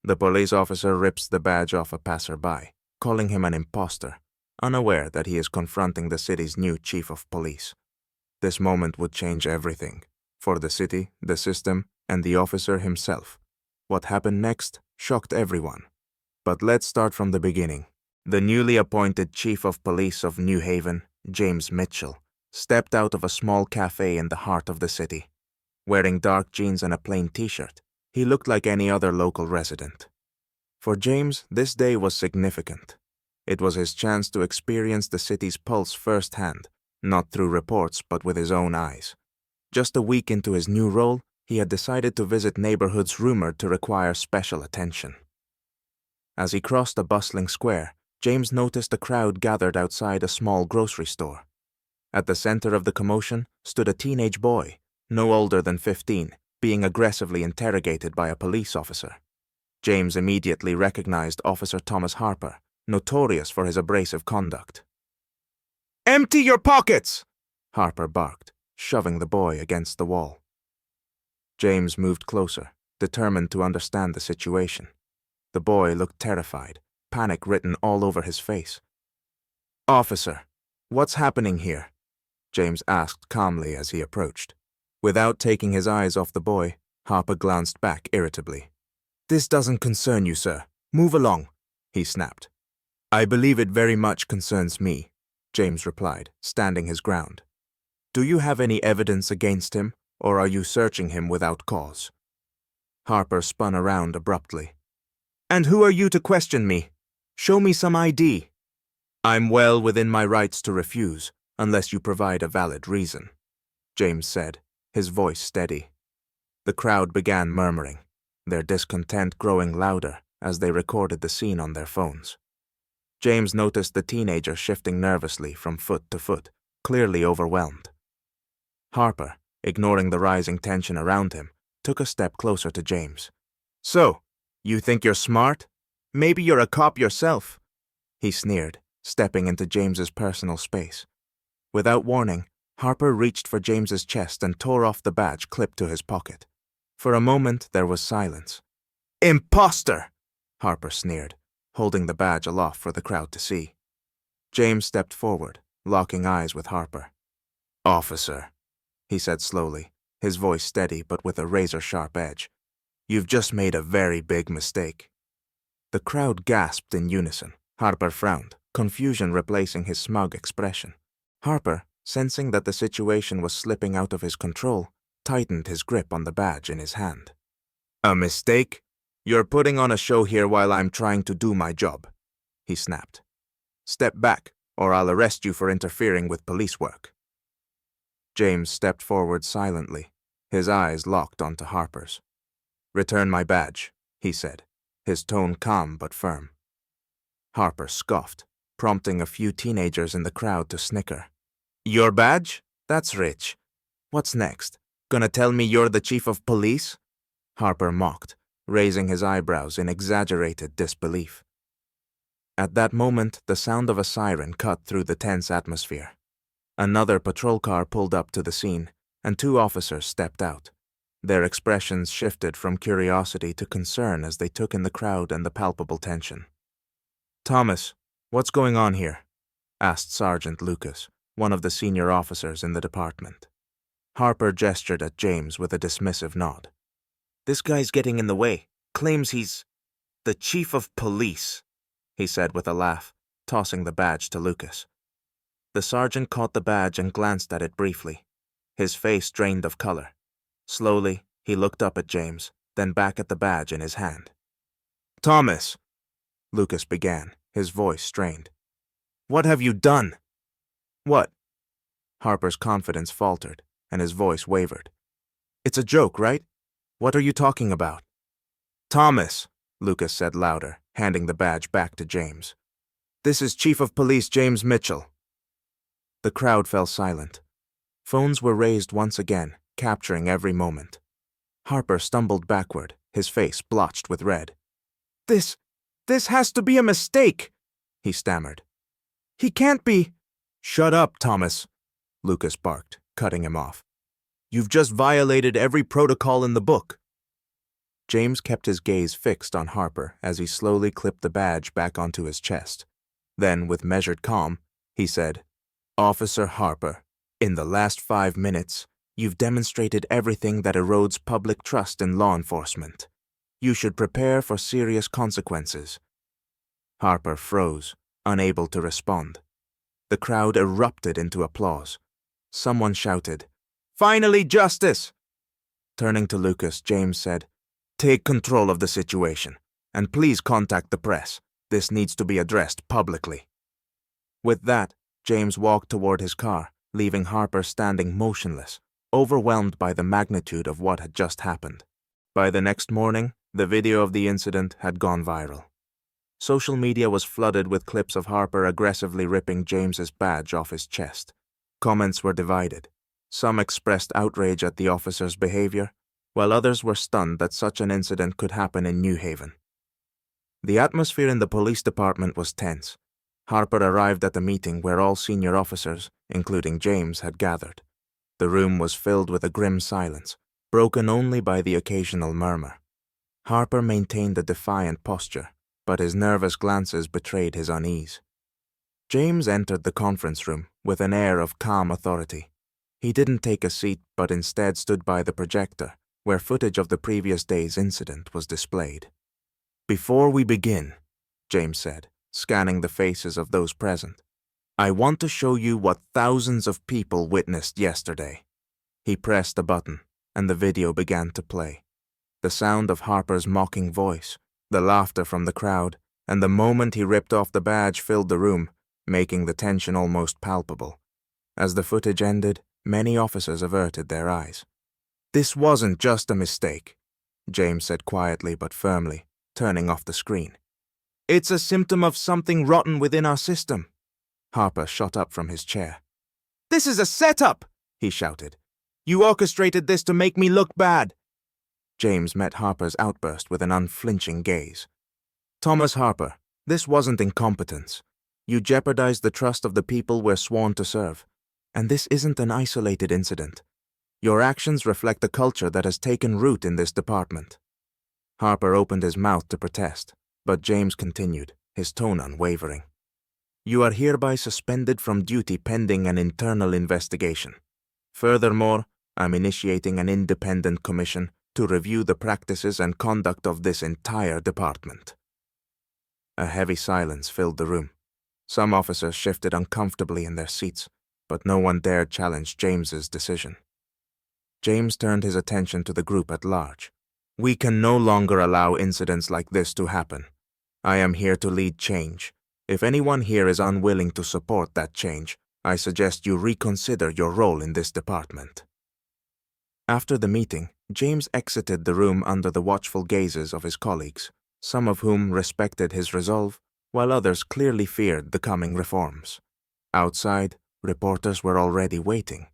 The police officer rips the badge off a passerby, calling him an imposter, unaware that he is confronting the city's new chief of police. This moment would change everything, for the city, the system, and the officer himself. What happened next shocked everyone. But let's start from the beginning. The newly appointed chief of police of New Haven, James Mitchell, stepped out of a small cafe in the heart of the city. Wearing dark jeans and a plain t-shirt, he looked like any other local resident. For James, this day was significant. It was his chance to experience the city's pulse firsthand, not through reports but with his own eyes. Just a week into his new role, he had decided to visit neighborhoods rumored to require special attention. As he crossed a bustling square, James noticed a crowd gathered outside a small grocery store. At the center of the commotion stood a teenage boy, no older than 15, being aggressively interrogated by a police officer. James immediately recognized Officer Thomas Harper, notorious for his abrasive conduct. "Empty your pockets!" Harper barked, shoving the boy against the wall. James moved closer, determined to understand the situation. The boy looked terrified, panic written all over his face. "Officer, what's happening here?" James asked calmly as he approached. Without taking his eyes off the boy, Harper glanced back irritably. "This doesn't concern you, sir. Move along," he snapped. "I believe it very much concerns me," James replied, standing his ground. "Do you have any evidence against him, or are you searching him without cause?" Harper spun around abruptly. "And who are you to question me? Show me some ID." "I'm well within my rights to refuse, unless you provide a valid reason," James said, his voice steady. The crowd began murmuring, their discontent growing louder as they recorded the scene on their phones. James noticed the teenager shifting nervously from foot to foot, clearly overwhelmed. Harper, ignoring the rising tension around him, took a step closer to James. "So, you think you're smart? Maybe you're a cop yourself," he sneered, stepping into James's personal space. Without warning, Harper reached for James's chest and tore off the badge clipped to his pocket. For a moment, there was silence. "Imposter!" Harper sneered, holding the badge aloft for the crowd to see. James stepped forward, locking eyes with Harper. "Officer," he said slowly, his voice steady but with a razor-sharp edge, "you've just made a very big mistake." The crowd gasped in unison. Harper frowned, confusion replacing his smug expression. Harper, sensing that the situation was slipping out of his control, tightened his grip on the badge in his hand. "A mistake? You're putting on a show here while I'm trying to do my job," he snapped. "Step back, or I'll arrest you for interfering with police work." James stepped forward silently, his eyes locked onto Harper's. "Return my badge," he said, his tone calm but firm. Harper scoffed, prompting a few teenagers in the crowd to snicker. "Your badge? That's rich. What's next? Gonna tell me you're the chief of police?" Harper mocked, raising his eyebrows in exaggerated disbelief. At that moment, the sound of a siren cut through the tense atmosphere. Another patrol car pulled up to the scene, and two officers stepped out. Their expressions shifted from curiosity to concern as they took in the crowd and the palpable tension. "Thomas, what's going on here?" asked Sergeant Lucas, one of the senior officers in the department. Harper gestured at James with a dismissive nod. "This guy's getting in the way. Claims he's the chief of police," he said with a laugh, tossing the badge to Lucas. The sergeant caught the badge and glanced at it briefly. His face drained of color. Slowly, he looked up at James, then back at the badge in his hand. "Thomas," Lucas began, his voice strained. "What have you done?" "What?" Harper's confidence faltered, and his voice wavered. "It's a joke, right? What are you talking about?" "Thomas," Lucas said louder, handing the badge back to James. "This is Chief of Police James Mitchell." The crowd fell silent. Phones were raised once again, capturing every moment. Harper stumbled backward, his face blotched with red. This has to be a mistake," he stammered. "He can't be—" "Shut up, Thomas," Lucas barked, cutting him off. "You've just violated every protocol in the book." James kept his gaze fixed on Harper as he slowly clipped the badge back onto his chest. Then, with measured calm, he said, "Officer Harper, in the last 5 minutes, you've demonstrated everything that erodes public trust in law enforcement. You should prepare for serious consequences." Harper froze, unable to respond. The crowd erupted into applause. Someone shouted, "Finally, justice!" Turning to Lucas, James said, "Take control of the situation, and please contact the press. This needs to be addressed publicly." With that, James walked toward his car, leaving Harper standing motionless, overwhelmed by the magnitude of what had just happened. By the next morning, the video of the incident had gone viral. Social media was flooded with clips of Harper aggressively ripping James's badge off his chest. Comments were divided. Some expressed outrage at the officer's behavior, while others were stunned that such an incident could happen in New Haven. The atmosphere in the police department was tense. Harper arrived at the meeting where all senior officers, including James, had gathered. The room was filled with a grim silence, broken only by the occasional murmur. Harper maintained a defiant posture, but his nervous glances betrayed his unease. James entered the conference room with an air of calm authority. He didn't take a seat but instead stood by the projector, where footage of the previous day's incident was displayed. "Before we begin," James said, scanning the faces of those present, "I want to show you what thousands of people witnessed yesterday." He pressed a button, and the video began to play. The sound of Harper's mocking voice, the laughter from the crowd, and the moment he ripped off the badge filled the room, making the tension almost palpable. As the footage ended, many officers averted their eyes. "This wasn't just a mistake," James said quietly but firmly, turning off the screen. "It's a symptom of something rotten within our system." Harper shot up from his chair. "This is a setup!" he shouted. "You orchestrated this to make me look bad." James met Harper's outburst with an unflinching gaze. "Thomas Harper, this wasn't incompetence. You jeopardized the trust of the people we're sworn to serve. And this isn't an isolated incident. Your actions reflect a culture that has taken root in this department." Harper opened his mouth to protest, but James continued, his tone unwavering. "You are hereby suspended from duty pending an internal investigation. Furthermore, I'm initiating an independent commission to review the practices and conduct of this entire department." A heavy silence filled the room. Some officers shifted uncomfortably in their seats, but no one dared challenge James's decision. James turned his attention to the group at large. "We can no longer allow incidents like this to happen. I am here to lead change. If anyone here is unwilling to support that change, I suggest you reconsider your role in this department." After the meeting, James exited the room under the watchful gazes of his colleagues, some of whom respected his resolve, while others clearly feared the coming reforms. Outside, reporters were already waiting.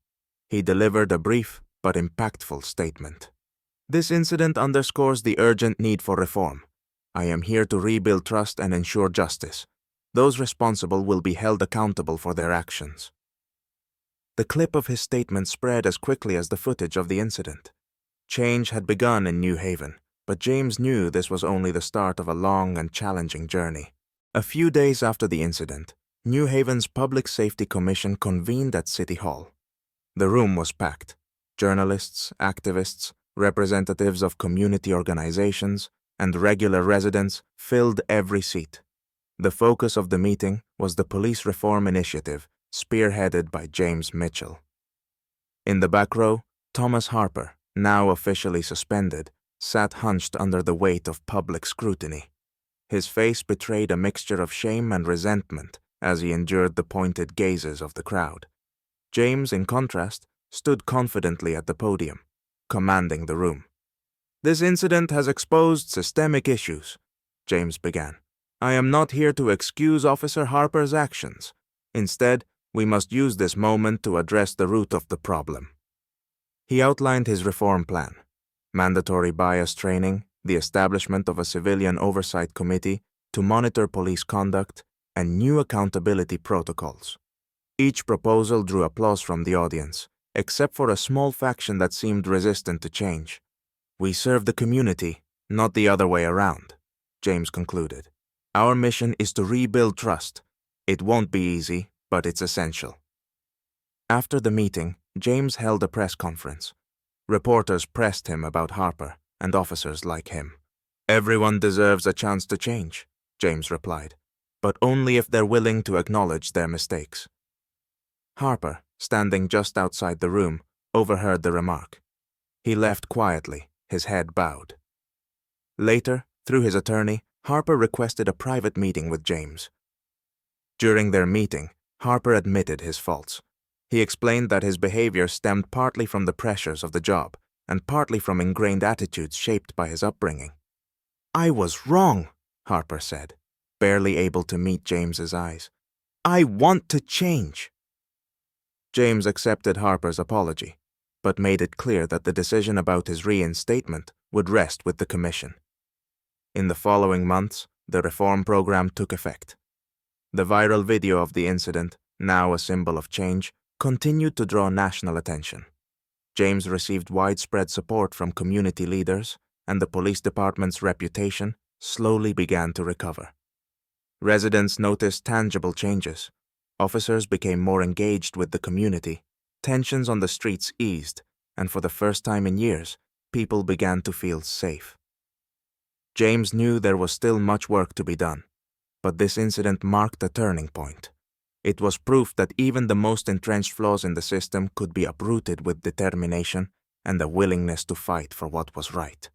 He delivered a brief but impactful statement. "This incident underscores the urgent need for reform. I am here to rebuild trust and ensure justice. Those responsible will be held accountable for their actions." The clip of his statement spread as quickly as the footage of the incident. Change had begun in New Haven, but James knew this was only the start of a long and challenging journey. A few days after the incident, New Haven's Public Safety Commission convened at City Hall. The room was packed. Journalists, activists, representatives of community organizations, and regular residents filled every seat. The focus of the meeting was the police reform initiative, spearheaded by James Mitchell. In the back row, Thomas Harper, now officially suspended, sat hunched under the weight of public scrutiny. His face betrayed a mixture of shame and resentment as he endured the pointed gazes of the crowd. James, in contrast, stood confidently at the podium, commanding the room. "This incident has exposed systemic issues," James began. "I am not here to excuse Officer Harper's actions. Instead, we must use this moment to address the root of the problem." He outlined his reform plan: mandatory bias training, the establishment of a civilian oversight committee to monitor police conduct, and new accountability protocols. Each proposal drew applause from the audience, except for a small faction that seemed resistant to change. "We serve the community," Not the other way around, James concluded. Our mission is to rebuild trust. It won't be easy, but it's essential. After the meeting, James held a press conference. Reporters pressed him about Harper and officers like him. Everyone deserves a chance to change, James replied, but only if they're willing to acknowledge their mistakes. Harper, standing just outside the room, overheard the remark. He left quietly, his head bowed. Later, through his attorney, Harper requested a private meeting with James. During their meeting, Harper admitted his faults. He explained that his behavior stemmed partly from the pressures of the job and partly from ingrained attitudes shaped by his upbringing. "I was wrong," Harper said, barely able to meet James's eyes. "I want to change." James accepted Harper's apology, but made it clear that the decision about his reinstatement would rest with the commission. In the following months, the reform program took effect. The viral video of the incident, now a symbol of change, continued to draw national attention. James received widespread support from community leaders, and the police department's reputation slowly began to recover. Residents noticed tangible changes. Officers became more engaged with the community. Tensions on the streets eased, and for the first time in years, people began to feel safe. James knew there was still much work to be done, but this incident marked a turning point. It was proof that even the most entrenched flaws in the system could be uprooted with determination and a willingness to fight for what was right.